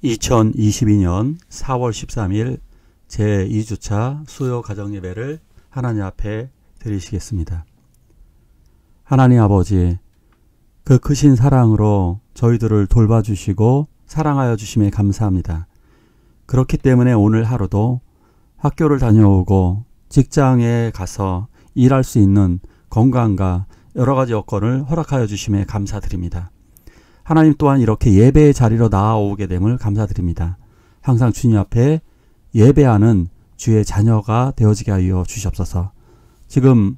2022년 4월 13일 제2주차 수요 가정예배를 하나님 앞에 드리시겠습니다. 하나님 아버지, 그 크신 사랑으로 저희들을 돌봐주시고 사랑하여 주심에 감사합니다. 그렇기 때문에 오늘 하루도 학교를 다녀오고 직장에 가서 일할 수 있는 건강과 여러 가지 여건을 허락하여 주심에 감사드립니다. 하나님 또한 이렇게 예배의 자리로 나아오게 됨을 감사드립니다. 항상 주님 앞에 예배하는 주의 자녀가 되어지게 하여 주시옵소서. 지금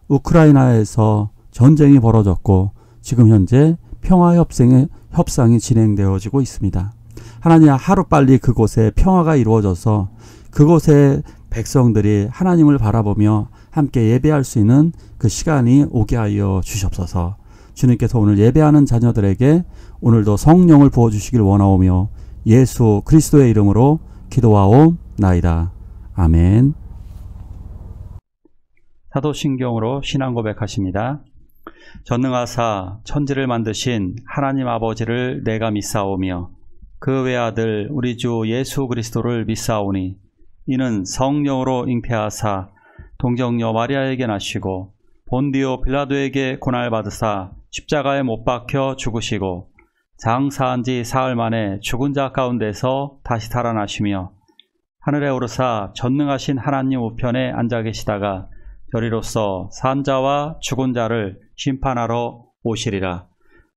우크라이나에서 전쟁이 벌어졌고 지금 현재 평화협상이 진행되어지고 있습니다. 하나님, 하루빨리 그곳에 평화가 이루어져서 그곳의 백성들이 하나님을 바라보며 함께 예배할 수 있는 그 시간이 오게 하여 주시옵소서. 주님께서 오늘 예배하는 자녀들에게 오늘도 성령을 부어주시길 원하오며 예수 그리스도의 이름으로 기도하옵나이다. 아멘. 사도신경으로 신앙 고백하십니다. 전능하사 천지를 만드신 하나님 아버지를 내가 믿사오며 그 외아들 우리 주 예수 그리스도를 믿사오니 이는 성령으로 잉태하사 동정녀 마리아에게 나시고 본디오 빌라도에게 고난받으사 십자가에 못 박혀 죽으시고 장사한 지 사흘 만에 죽은 자 가운데서 다시 살아나시며 하늘에 오르사 전능하신 하나님 우편에 앉아 계시다가 저리로서 산 자와 죽은 자를 심판하러 오시리라.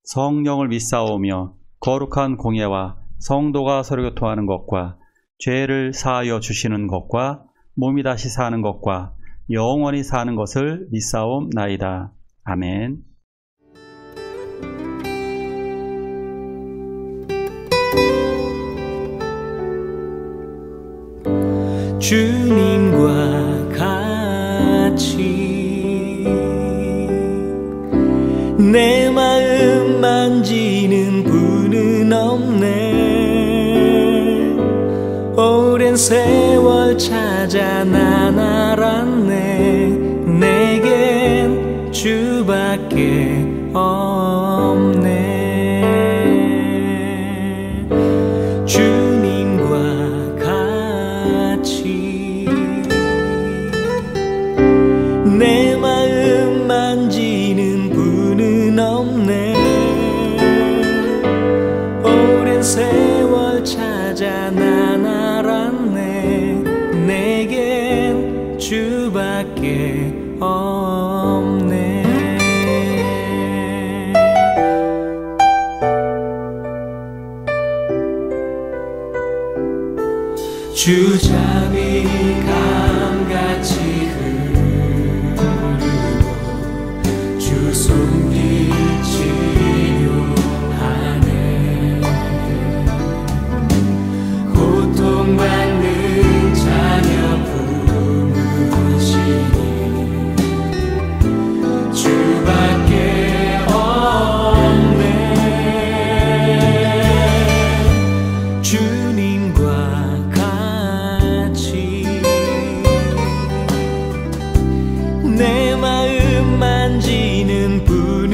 성령을 믿사오며 거룩한 공예와 성도가 서로 교통하는 것과 죄를 사하여 주시는 것과 몸이 다시 사는 것과 영원히 사는 것을 믿사옵나이다. 아멘. 주님과 같이 내 마음 만지는 분은 없네. 오랜 세월 찾아 난 알았네. 내겐 주밖에 없네. 주님과 같이 내 마음 만지는 분은 없네. 오랜 세월 찾아 난 알았네. 내겐 주밖에 없네. 주잠이 감같이 흐르고 주 손길 치료하네. 고통받는 자녀 품으시니 주밖에 없네. 주님과 같이 내 마음 만지는 분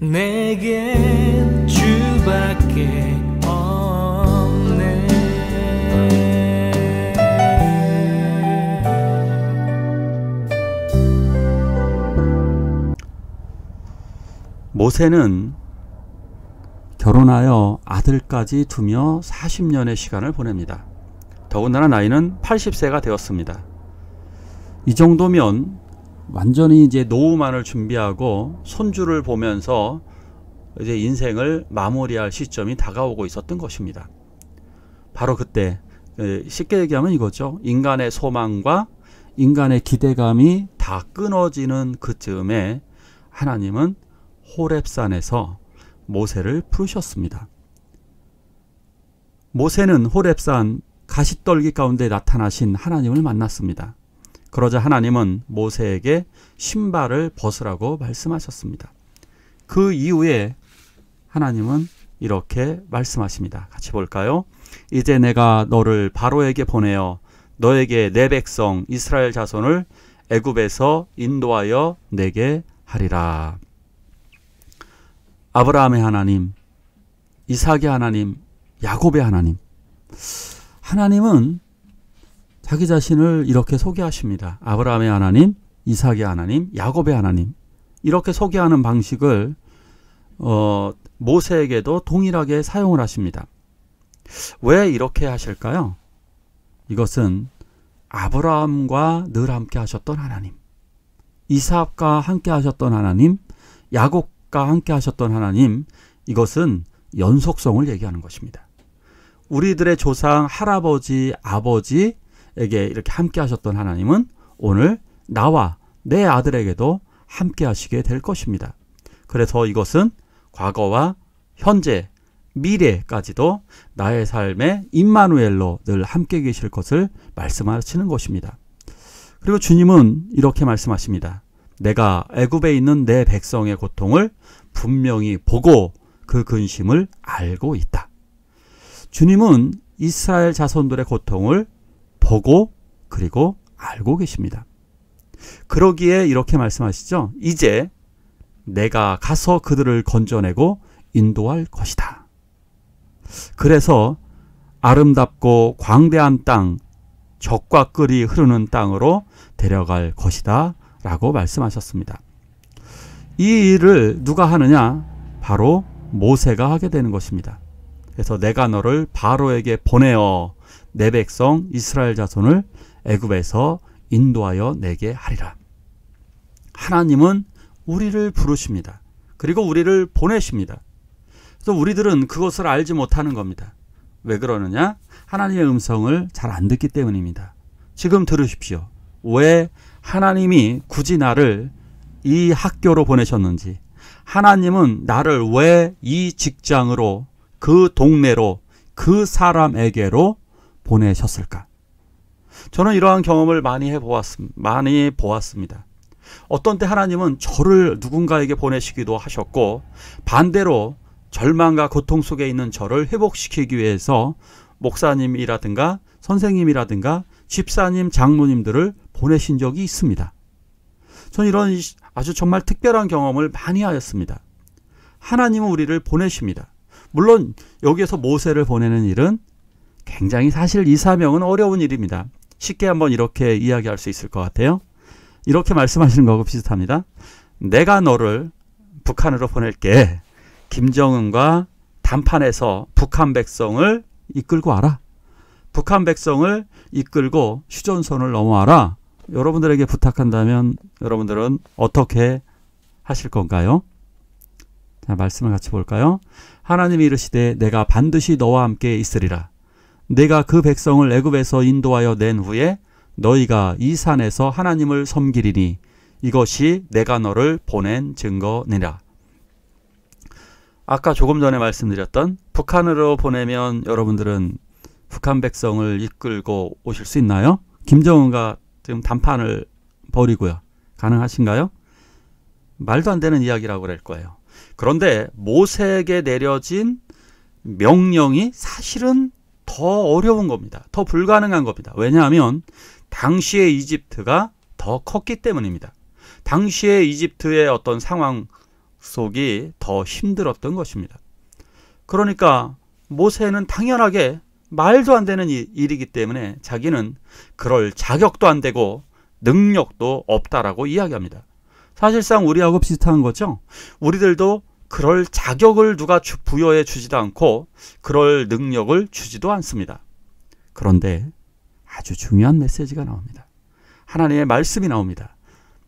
내겐 주밖에 없네. 모세는 결혼하여 아들까지 두며 40년의 시간을 보냅니다. 더군다나 나이는 80세가 되었습니다. 이 정도면 완전히 이제 노후만을 준비하고 손주를 보면서 이제 인생을 마무리할 시점이 다가오고 있었던 것입니다. 바로 그때, 쉽게 얘기하면 이거죠. 인간의 소망과 인간의 기대감이 다 끊어지는 그쯤에 하나님은 호렙산에서 모세를 부르셨습니다. 모세는 호렙산 가시떨기 가운데 나타나신 하나님을 만났습니다. 그러자 하나님은 모세에게 신발을 벗으라고 말씀하셨습니다. 그 이후에 하나님은 이렇게 말씀하십니다. 같이 볼까요? 이제 내가 너를 바로에게 보내어 너에게 내 백성 이스라엘 자손을 애굽에서 인도하여 내게 하리라. 아브라함의 하나님, 이삭의 하나님, 야곱의 하나님. 하나님은 자기 자신을 이렇게 소개하십니다. 아브라함의 하나님, 이삭의 하나님, 야곱의 하나님. 이렇게 소개하는 방식을 모세에게도 동일하게 사용을 하십니다. 왜 이렇게 하실까요? 이것은 아브라함과 늘 함께 하셨던 하나님, 이삭과 함께 하셨던 하나님, 야곱과 함께 하셨던 하나님, 이것은 연속성을 얘기하는 것입니다. 우리들의 조상, 할아버지, 아버지에게 이렇게 함께 하셨던 하나님은 오늘 나와 내 아들에게도 함께 하시게 될 것입니다. 그래서 이것은 과거와 현재, 미래까지도 나의 삶에 임마누엘로 늘 함께 계실 것을 말씀하시는 것입니다. 그리고 주님은 이렇게 말씀하십니다. 내가 애굽에 있는 내 백성의 고통을 분명히 보고 그 근심을 알고 있다. 주님은 이스라엘 자손들의 고통을 보고 그리고 알고 계십니다. 그러기에 이렇게 말씀하시죠. 이제 내가 가서 그들을 건져내고 인도할 것이다. 그래서 아름답고 광대한 땅, 젖과 꿀이 흐르는 땅으로 데려갈 것이다 라고 말씀하셨습니다. 이 일을 누가 하느냐? 바로 모세가 하게 되는 것입니다. 그래서 내가 너를 바로에게 보내어 내 백성 이스라엘 자손을 애굽에서 인도하여 내게 하리라. 하나님은 우리를 부르십니다. 그리고 우리를 보내십니다. 그래서 우리들은 그것을 알지 못하는 겁니다. 왜 그러느냐? 하나님의 음성을 잘 안 듣기 때문입니다. 지금 들으십시오. 왜 하나님이 굳이 나를 이 학교로 보내셨는지, 하나님은 나를 왜 이 직장으로, 그 동네로, 그 사람에게로 보내셨을까? 저는 이러한 경험을 많이 보았습니다. 어떤 때 하나님은 저를 누군가에게 보내시기도 하셨고, 반대로 절망과 고통 속에 있는 저를 회복시키기 위해서 목사님이라든가 선생님이라든가 집사님, 장로님들을 보내신 적이 있습니다. 저는 이런 아주 정말 특별한 경험을 많이 하였습니다. 하나님은 우리를 보내십니다. 물론 여기에서 모세를 보내는 일은 굉장히, 사실 이 사명은 어려운 일입니다. 쉽게 한번 이렇게 이야기할 수 있을 것 같아요. 이렇게 말씀하시는 거하고 비슷합니다. 내가 너를 북한으로 보낼게. 김정은과 담판해서 북한 백성을 이끌고 와라. 북한 백성을 이끌고 휴전선을 넘어와라. 여러분들에게 부탁한다면 여러분들은 어떻게 하실 건가요? 자, 말씀을 같이 볼까요? 하나님이 이르시되 내가 반드시 너와 함께 있으리라. 내가 그 백성을 애굽에서 인도하여 낸 후에 너희가 이 산에서 하나님을 섬기리니 이것이 내가 너를 보낸 증거니라. 아까 조금 전에 말씀드렸던 북한으로 보내면 여러분들은 북한 백성을 이끌고 오실 수 있나요? 김정은과 지금 담판을 벌이고요. 가능하신가요? 말도 안 되는 이야기라고 그럴 거예요. 그런데 모세에게 내려진 명령이 사실은 더 어려운 겁니다. 더 불가능한 겁니다. 왜냐하면 당시의 이집트가 더 컸기 때문입니다. 당시의 이집트의 어떤 상황, 약속이 더 힘들었던 것입니다. 그러니까 모세는 당연하게 말도 안 되는 일이기 때문에 자기는 그럴 자격도 안 되고 능력도 없다라고 이야기합니다. 사실상 우리하고 비슷한 거죠. 우리들도 그럴 자격을 누가 부여해 주지도 않고 그럴 능력을 주지도 않습니다. 그런데 아주 중요한 메시지가 나옵니다. 하나님의 말씀이 나옵니다.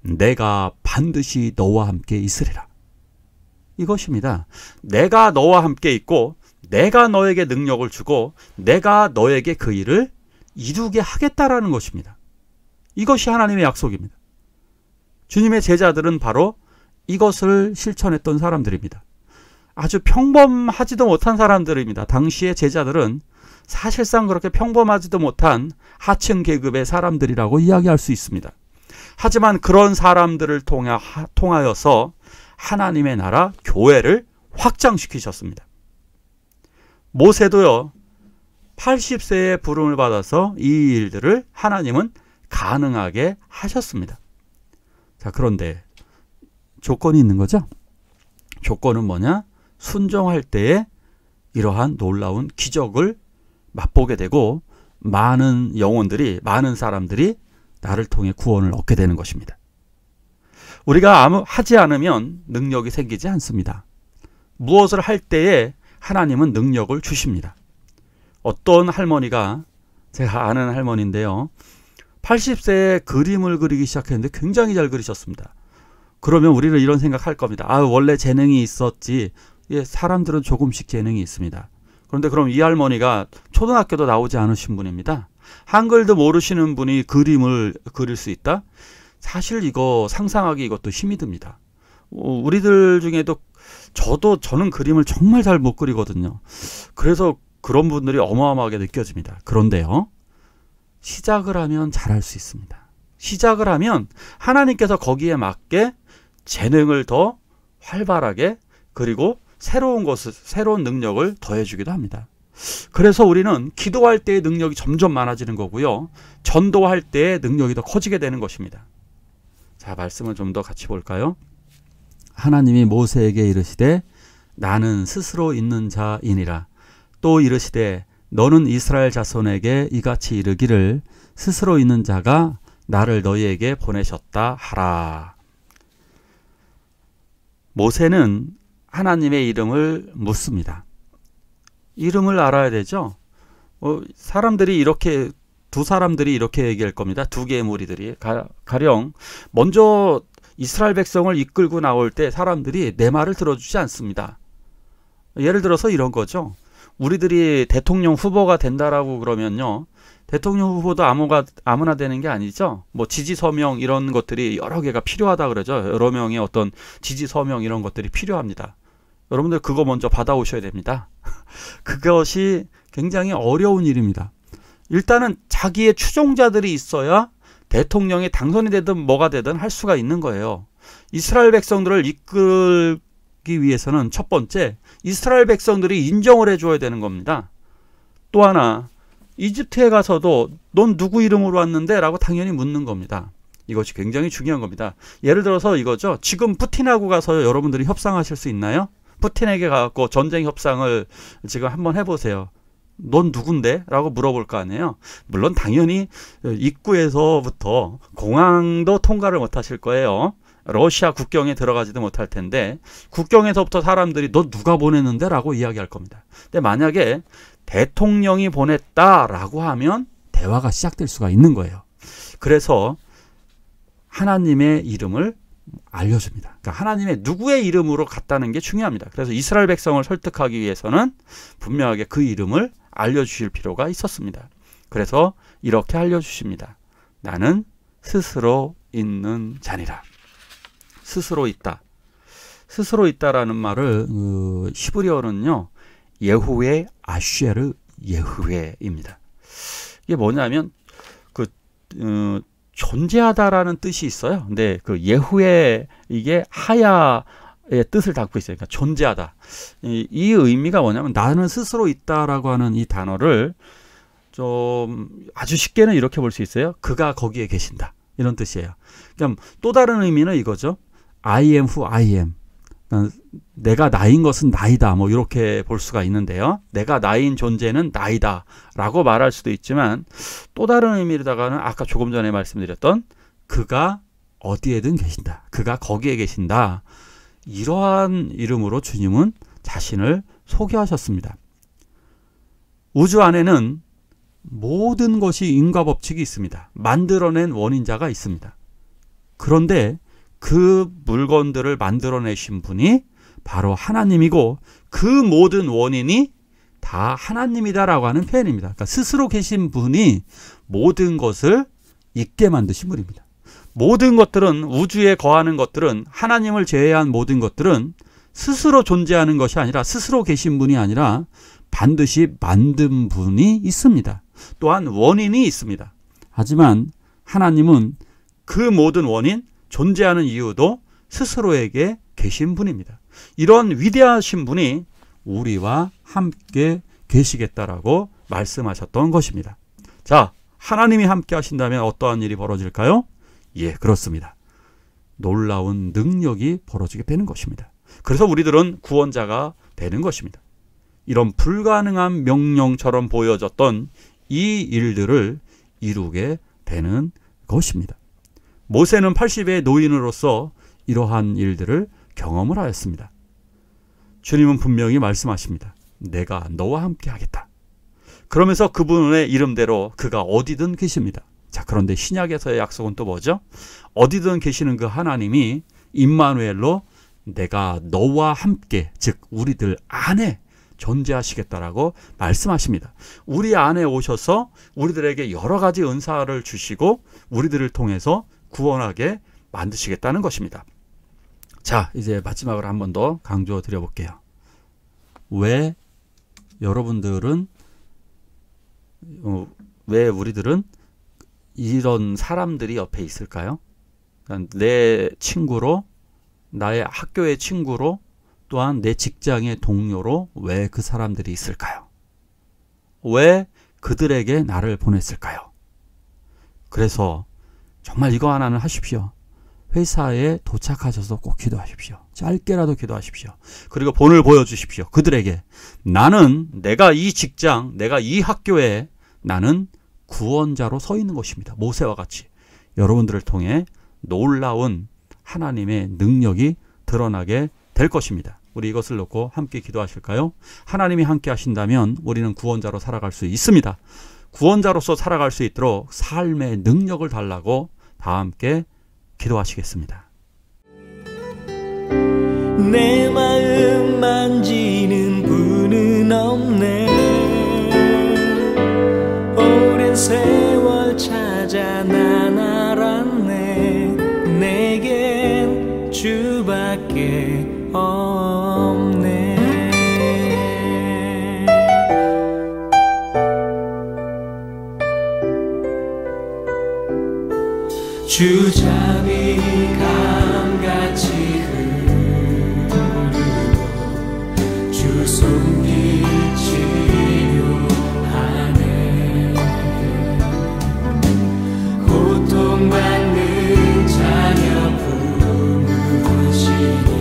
내가 반드시 너와 함께 있으리라. 이것입니다. 내가 너와 함께 있고 내가 너에게 능력을 주고 내가 너에게 그 일을 이루게 하겠다라는 것입니다. 이것이 하나님의 약속입니다. 주님의 제자들은 바로 이것을 실천했던 사람들입니다. 아주 평범하지도 못한 사람들입니다. 당시의 제자들은 사실상 그렇게 평범하지도 못한 하층 계급의 사람들이라고 이야기할 수 있습니다. 하지만 그런 사람들을 통하여서 하나님의 나라 교회를 확장시키셨습니다. 모세도요, 80세에 부름을 받아서 이 일들을 하나님은 가능하게 하셨습니다. 자, 그런데 조건이 있는 거죠? 조건은 뭐냐? 순종할 때에 이러한 놀라운 기적을 맛보게 되고 많은 영혼들이, 많은 사람들이 나를 통해 구원을 얻게 되는 것입니다. 우리가 하지 않으면 능력이 생기지 않습니다. 무엇을 할 때에 하나님은 능력을 주십니다. 어떤 할머니가, 제가 아는 할머니인데요, 80세에 그림을 그리기 시작했는데 굉장히 잘 그리셨습니다. 그러면 우리는 이런 생각할 겁니다. 원래 재능이 있었지. 예, 사람들은 조금씩 재능이 있습니다. 그런데 그럼 이 할머니가 초등학교도 나오지 않으신 분입니다. 한글도 모르시는 분이 그림을 그릴 수 있다? 사실 이거 상상하기 이것도 힘이 듭니다. 우리들 중에도 저는 그림을 정말 잘 못 그리거든요. 그래서 그런 분들이 어마어마하게 느껴집니다. 그런데요, 시작을 하면 잘할 수 있습니다. 시작을 하면 하나님께서 거기에 맞게 재능을 더 활발하게, 그리고 새로운 능력을 더해주기도 합니다. 그래서 우리는 기도할 때의 능력이 점점 많아지는 거고요, 전도할 때의 능력이 더 커지게 되는 것입니다. 자, 말씀을 좀 더 같이 볼까요? 하나님이 모세에게 이르시되 나는 스스로 있는 자이니라. 또 이르시되 너는 이스라엘 자손에게 이같이 이르기를 스스로 있는 자가 나를 너희에게 보내셨다 하라. 모세는 하나님의 이름을 묻습니다. 이름을 알아야 되죠. 사람들이 이렇게, 두 사람들이 이렇게 얘기할 겁니다. 두 개의 무리들이 가령 먼저 이스라엘 백성을 이끌고 나올 때 사람들이 내 말을 들어주지 않습니다. 예를 들어서 이런 거죠. 우리들이 대통령 후보가 된다라고 그러면요, 대통령 후보도 아무나 되는 게 아니죠. 뭐 지지 서명 이런 것들이 여러 개가 필요하다 그러죠. 여러 명의 어떤 지지 서명 이런 것들이 필요합니다. 여러분들 그거 먼저 받아오셔야 됩니다. 그것이 굉장히 어려운 일입니다. 일단은 자기의 추종자들이 있어야 대통령이 당선이 되든 뭐가 되든 할 수가 있는 거예요. 이스라엘 백성들을 이끌기 위해서는 첫 번째, 이스라엘 백성들이 인정을 해줘야 되는 겁니다. 또 하나, 이집트에 가서도 넌 누구 이름으로 왔는데? 라고 당연히 묻는 겁니다. 이것이 굉장히 중요한 겁니다. 예를 들어서 이거죠. 지금 푸틴하고 가서 여러분들이 협상하실 수 있나요? 푸틴에게 가서 전쟁 협상을 지금 한번 해보세요. 넌 누군데? 라고 물어볼 거 아니에요. 물론 당연히 입구에서부터 공항도 통과를 못 하실 거예요. 러시아 국경에 들어가지도 못할 텐데 국경에서부터 사람들이 너 누가 보냈는데? 라고 이야기할 겁니다. 근데 만약에 대통령이 보냈다라고 하면 대화가 시작될 수가 있는 거예요. 그래서 하나님의 이름을 알려줍니다. 그러니까 하나님의 누구의 이름으로 갔다는 게 중요합니다. 그래서 이스라엘 백성을 설득하기 위해서는 분명하게 그 이름을 알려주실 필요가 있었습니다. 그래서 이렇게 알려주십니다. 나는 스스로 있는 자니라. 스스로 있다. 스스로 있다라는 말을 히브리어는요, 예후웨 아쉐르 예후웨입니다. 이게 뭐냐면 존재하다라는 뜻이 있어요. 근데 그 예후웨, 이게 하야의 뜻을 담고 있어요. 그러니까 존재하다. 이 의미가 뭐냐면 나는 스스로 있다라고 하는 이 단어를 좀 아주 쉽게는 이렇게 볼 수 있어요. 그가 거기에 계신다. 이런 뜻이에요. 그럼 또 다른 의미는 이거죠. I am who I am. 내가 나인 것은 나이다, 뭐 이렇게 볼 수가 있는데요. 내가 나인 존재는 나이다 라고 말할 수도 있지만, 또 다른 의미로다가는 아까 조금 전에 말씀드렸던 그가 어디에든 계신다, 그가 거기에 계신다, 이러한 이름으로 주님은 자신을 소개하셨습니다. 우주 안에는 모든 것이 인과법칙이 있습니다. 만들어낸 원인자가 있습니다. 그런데 그 물건들을 만들어내신 분이 바로 하나님이고, 그 모든 원인이 다 하나님이다라고 하는 표현입니다. 그러니까 스스로 계신 분이 모든 것을 있게 만드신 분입니다. 모든 것들은, 우주에 거하는 것들은, 하나님을 제외한 모든 것들은 스스로 존재하는 것이 아니라, 스스로 계신 분이 아니라 반드시 만든 분이 있습니다. 또한 원인이 있습니다. 하지만 하나님은 그 모든 원인, 존재하는 이유도 스스로에게 계신 분입니다. 이런 위대하신 분이 우리와 함께 계시겠다라고 말씀하셨던 것입니다. 자, 하나님이 함께 하신다면 어떠한 일이 벌어질까요? 예, 그렇습니다. 놀라운 능력이 벌어지게 되는 것입니다. 그래서 우리들은 구원자가 되는 것입니다. 이런 불가능한 명령처럼 보여졌던 이 일들을 이루게 되는 것입니다. 모세는 80의 노인으로서 이러한 일들을 경험을 하였습니다. 주님은 분명히 말씀하십니다. 내가 너와 함께 하겠다. 그러면서 그분의 이름대로 그가 어디든 계십니다. 자, 그런데 신약에서의 약속은 또 뭐죠? 어디든 계시는 그 하나님이 임마누엘로 내가 너와 함께, 즉 우리들 안에 존재하시겠다라고 말씀하십니다. 우리 안에 오셔서 우리들에게 여러 가지 은사를 주시고 우리들을 통해서 구원하게 만드시겠다는 것입니다. 자, 이제 마지막으로 한 번 더 강조 드려볼게요. 왜 여러분들은, 왜 우리들은 이런 사람들이 옆에 있을까요? 내 친구로, 나의 학교의 친구로, 또한 내 직장의 동료로 왜 그 사람들이 있을까요? 왜 그들에게 나를 보냈을까요? 그래서 정말 이거 하나는 하십시오. 회사에 도착하셔서 꼭 기도하십시오. 짧게라도 기도하십시오. 그리고 본을 보여주십시오. 그들에게 나는, 내가 이 직장, 내가 이 학교에 나는 구원자로 서 있는 것입니다. 모세와 같이 여러분들을 통해 놀라운 하나님의 능력이 드러나게 될 것입니다. 우리 이것을 놓고 함께 기도하실까요? 하나님이 함께 하신다면 우리는 구원자로 살아갈 수 있습니다. 구원자로서 살아갈 수 있도록 삶의 능력을 달라고 다 함께 기도하시겠습니다. 내 마음 만지는 분은 없네. 오랜 세월 찾아 난 알았네. 내겐 주밖에 없네. 주자비 감같이 흐르고 주 손길 치료하네. 고통받는 자녀 품으시니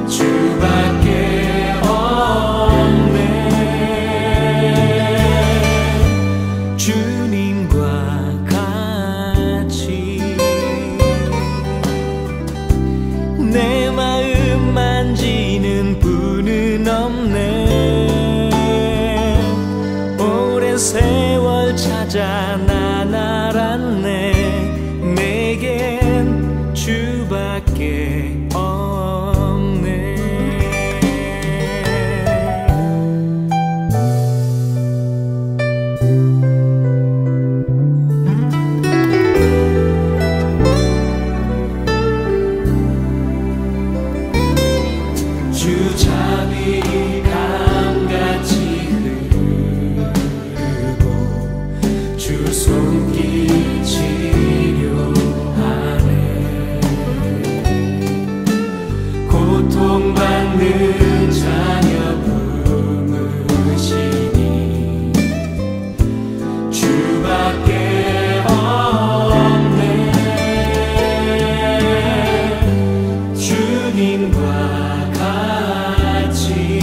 주밖에 없네. 주님과 같이 내 마음 만지는 분은 없네. 오랜 세월 찾아 난 알았네. 내겐 주밖에 없네. 주자비 감같이 흐르고 주 손길 치료하네. 고통받는 자녀 품으시니 주밖에 없네. 주 같이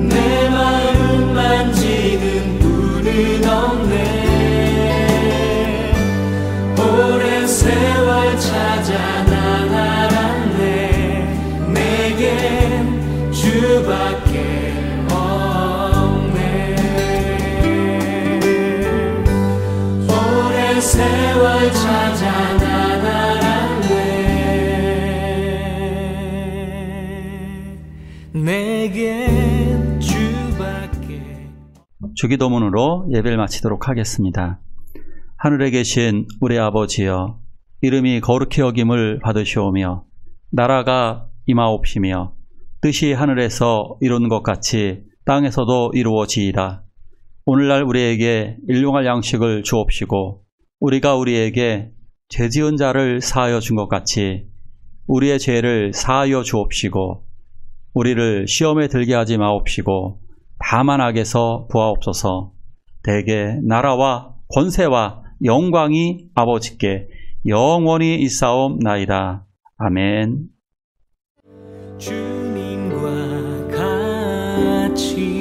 내 마음 만지는 분은 없네. 오랜 세월 찾아 난 알았네. 내겐 주밖에 없네. 오랜 세월 찾아 난 알았네. 내겐 주밖에. 주기도문으로 예배를 마치도록 하겠습니다. 하늘에 계신 우리 아버지여, 이름이 거룩히 여김을 받으시오며 나라가 임하옵시며 뜻이 하늘에서 이룬 것 같이 땅에서도 이루어지이다. 오늘날 우리에게 일용할 양식을 주옵시고 우리가 우리에게 죄지은 자를 사하여 준 것 같이 우리의 죄를 사하여 주옵시고 우리를 시험에 들게 하지 마옵시고 다만 악에서 구하옵소서. 대개 나라와 권세와 영광이 아버지께 영원히 있사옵나이다. 아멘. 주님과 같이